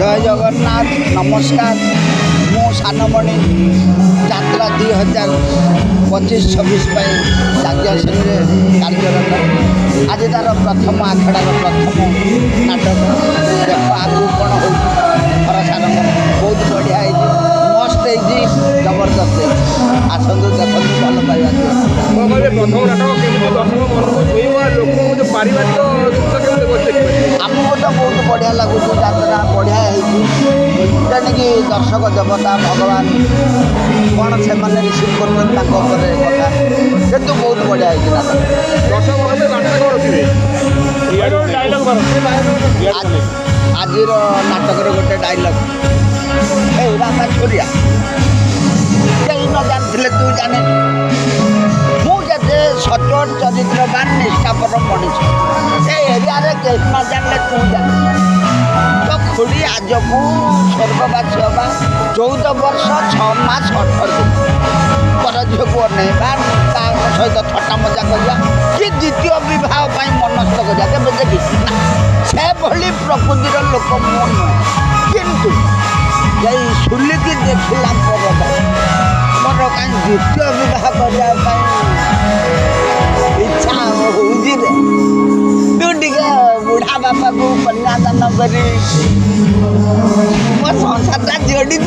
जय जगन्नाथ नमस्कार मो सानमणि यात्रा 2025-26 राज्य संघे कार्यरत आज तार प्रथम आखड़ार प्रथम नाटक देख आगू कौन हो भरसा बहुत बढ़िया मस्त जबरदस्त आसतु देखु भल पाइबा आमको तो बहुत बढ़िया लगुच यात्रा बढ़िया जानिकी दर्शक देवता भगवान कौन से रिसीव कर कथा कितु बहुत बढ़िया आज नाटक गोटे डायलॉग ए रामा छोरिया कहीं न जानी तू जाने मुझे सचोट चरित्रवान निष्ठापर मनीष ए एरिया न जाने तू जाने तो खुड़ी आज को स्वर्गवासी हवा 14 वर्ष 6 मास 18 दिन पर झील को अनेवा सहित थट्टा मजा करवा कि द्वितीय बह मनस्थ करा देखी से भली प्रकृतिर लोक मु किंतु यही सुलिकी देखला मोर कहीं द्वितीय बह करने इच्छा होगी तू टे बुढ़ा बापा को कन्यादान कर संसार जोड़ी